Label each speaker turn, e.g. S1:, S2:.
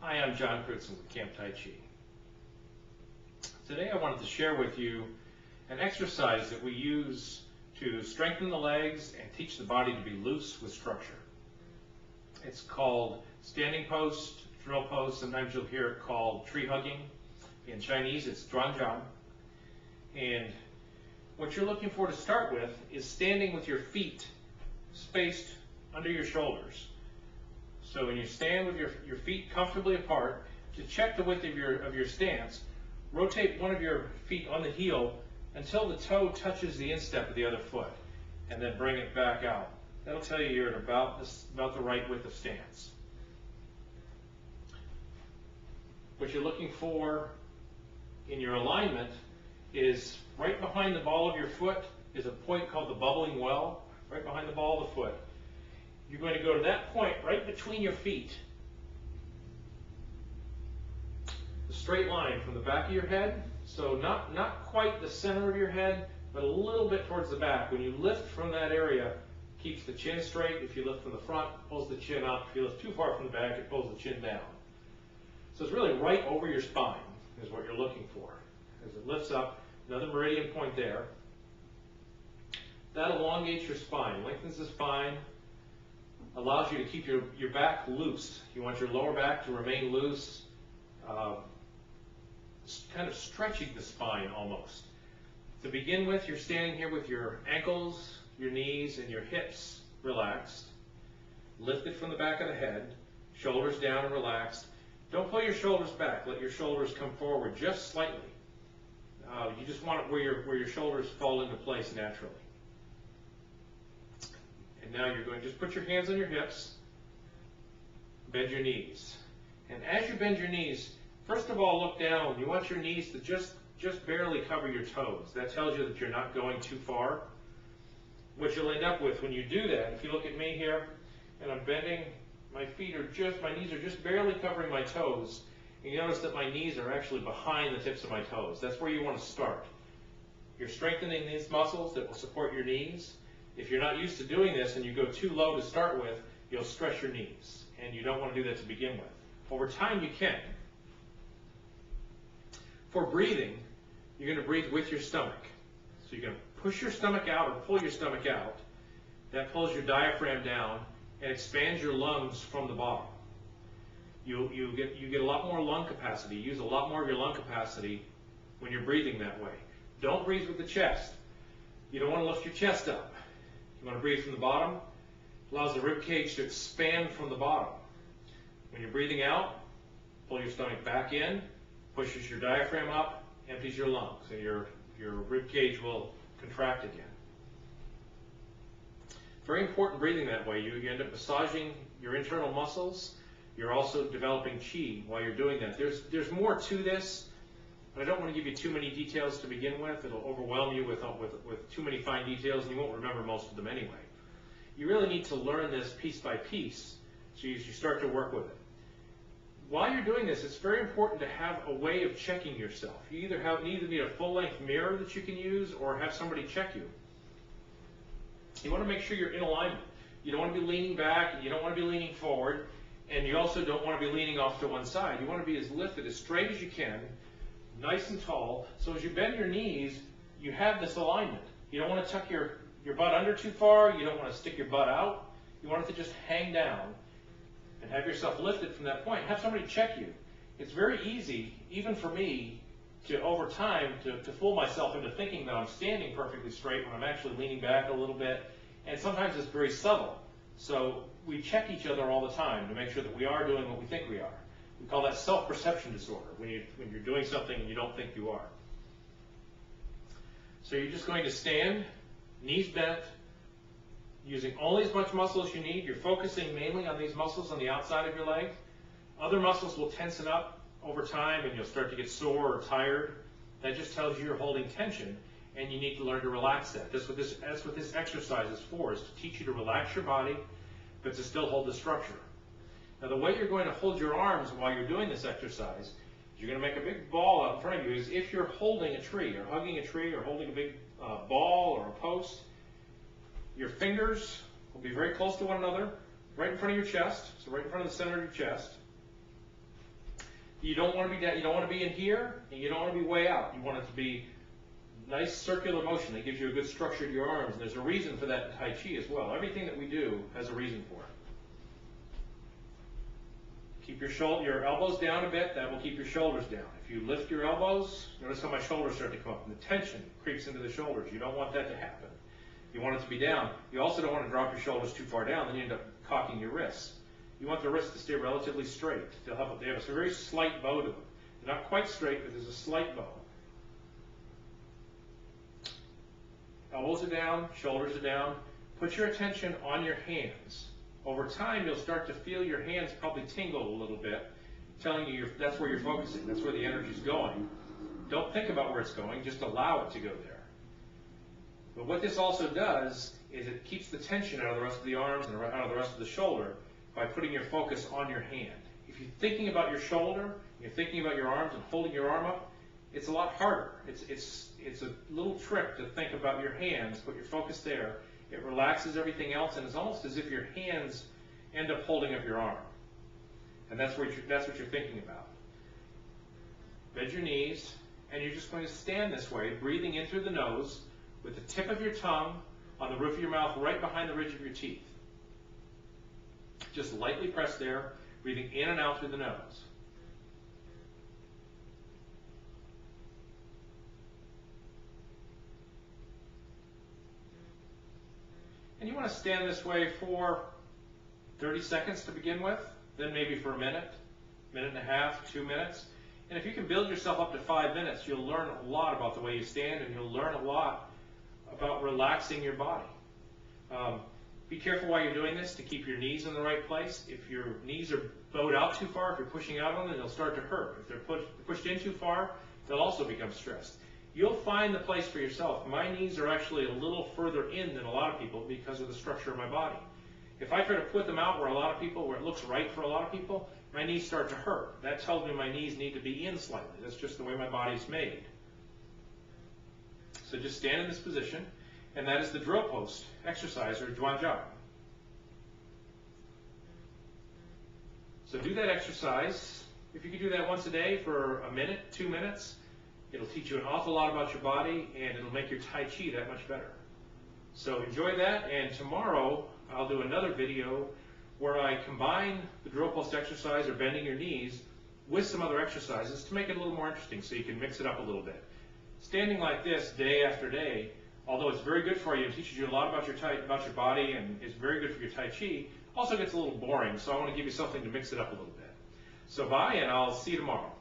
S1: Hi, I'm John Crutzen with Camp Tai Chi. Today I wanted to share with you an exercise that we use to strengthen the legs and teach the body to be loose with structure. It's called standing post, drill post. Sometimes you'll hear it called tree hugging. In Chinese it's zhuangzhang. And what you're looking for to start with is standing with your feet spaced under your shoulders. So when you stand with your feet comfortably apart, to check the width of your stance, rotate one of your feet on the heel until the toe touches the instep of the other foot, and then bring it back out. That'll tell you you're at about the right width of stance. What you're looking for in your alignment is right behind the ball of your foot is a point called the bubbling well, right behind the ball of the foot. You're going to go to that point right between your feet. The straight line from the back of your head, so not quite the center of your head, but a little bit towards the back. When you lift from that area, keeps the chin straight. If you lift from the front, it pulls the chin up. If you lift too far from the back, it pulls the chin down. So it's really right over your spine is what you're looking for. As it lifts up, another meridian point there. That elongates your spine, lengthens the spine, allows you to keep your back loose. You want your lower back to remain loose, kind of stretching the spine almost. To begin with, you're standing here with your ankles, your knees, and your hips relaxed. Lifted from the back of the head, shoulders down and relaxed. Don't pull your shoulders back. Let your shoulders come forward just slightly. You just want it where your shoulders fall into place naturally. And now you're going to just put your hands on your hips, bend your knees. And as you bend your knees, first of all, look down. You want your knees to just barely cover your toes. That tells you that you're not going too far. What you'll end up with when you do that, if you look at me here, and I'm bending, my knees are just barely covering my toes. And you notice that my knees are actually behind the tips of my toes. That's where you want to start. You're strengthening these muscles that will support your knees. If you're not used to doing this and you go too low to start with, you'll stress your knees, and you don't want to do that to begin with. Over time, you can. For breathing, you're going to breathe with your stomach. So you're going to push your stomach out or pull your stomach out. That pulls your diaphragm down and expands your lungs from the bottom. You get a lot more lung capacity. You use a lot more of your lung capacity when you're breathing that way. Don't breathe with the chest. You don't want to lift your chest up. You want to breathe from the bottom. It allows the rib cage to expand from the bottom. When you're breathing out, pull your stomach back in, pushes your diaphragm up, empties your lungs, and your rib cage will contract again. Very important breathing that way. You end up massaging your internal muscles. You're also developing chi while you're doing that. There's more to this, but I don't want to give you too many details to begin with. It'll overwhelm you with too many fine details, and you won't remember most of them anyway. You really need to learn this piece by piece so you start to work with it. While you're doing this, it's very important to have a way of checking yourself. You either need a full-length mirror that you can use or have somebody check you. You want to make sure you're in alignment. You don't want to be leaning back, you don't want to be leaning forward, and you also don't want to be leaning off to one side. You want to be as lifted, as straight as you can, nice and tall. So as you bend your knees, you have this alignment. You don't want to tuck your butt under too far. You don't want to stick your butt out. You want it to just hang down and have yourself lifted from that point. Have somebody check you. It's very easy, even for me, to over time, to fool myself into thinking that I'm standing perfectly straight when I'm actually leaning back a little bit. And sometimes it's very subtle. So we check each other all the time to make sure that we are doing what we think we are. We call that self-perception disorder, when you're doing something and you don't think you are. So you're just going to stand, knees bent, using only as much muscle as you need. You're focusing mainly on these muscles on the outside of your leg. Other muscles will tensen up over time and you'll start to get sore or tired. That just tells you you're holding tension and you need to learn to relax that. That's what this exercise is for, is to teach you to relax your body but to still hold the structure. Now the way you're going to hold your arms while you're doing this exercise is you're going to make a big ball out in front of you as if you're holding a tree or hugging a tree or holding a big ball or a post. Your fingers will be very close to one another, right in front of your chest, so right in front of the center of your chest. You don't want to be down, you don't want to be in here, and you don't want to be way out. You want it to be nice circular motion that gives you a good structure to your arms. And there's a reason for that in Tai Chi as well. Everything that we do has a reason for it. Keep your elbows down a bit. That will keep your shoulders down. If you lift your elbows, notice how my shoulders start to come up. And the tension creeps into the shoulders. You don't want that to happen. You want it to be down. You also don't want to drop your shoulders too far down. Then you end up cocking your wrists. You want the wrists to stay relatively straight. They have a very slight bow to them. They're not quite straight, but there's a slight bow. Elbows are down, shoulders are down. Put your attention on your hands. Over time, you'll start to feel your hands probably tingle a little bit, telling you that's where you're focusing, that's where the energy's going. Don't think about where it's going, just allow it to go there. But what this also does is it keeps the tension out of the rest of the arms and out of the rest of the shoulder by putting your focus on your hand. If you're thinking about your shoulder, you're thinking about your arms and holding your arm up, it's a lot harder. It's a little trick to think about your hands, put your focus there. It relaxes everything else, and it's almost as if your hands end up holding up your arm. And that's what you're thinking about. Bend your knees, and you're just going to stand this way, breathing in through the nose, with the tip of your tongue on the roof of your mouth, right behind the ridge of your teeth. Just lightly press there, breathing in and out through the nose. And you want to stand this way for 30 seconds to begin with, then maybe for a minute, minute and a half, 2 minutes. And if you can build yourself up to 5 minutes, you'll learn a lot about the way you stand, and you'll learn a lot about relaxing your body. Be careful while you're doing this to keep your knees in the right place. If your knees are bowed out too far, if you're pushing out on them, they'll start to hurt. If they're pushed in too far, they'll also become stressed. You'll find the place for yourself. My knees are actually a little further in than a lot of people because of the structure of my body. If I try to put them out where it looks right for a lot of people, my knees start to hurt. That tells me my knees need to be in slightly. That's just the way my body's made. So just stand in this position, and that is the drill post exercise, or Zhuangjiao. So do that exercise. If you can do that once a day for a minute, 2 minutes, it'll teach you an awful lot about your body, and it'll make your Tai Chi that much better. So enjoy that, and tomorrow I'll do another video where I combine the drill post exercise, or bending your knees, with some other exercises to make it a little more interesting, so you can mix it up a little bit. Standing like this day after day, although it's very good for you and teaches you a lot about your body, and is very good for your Tai Chi, also gets a little boring, so I want to give you something to mix it up a little bit. So bye, and I'll see you tomorrow.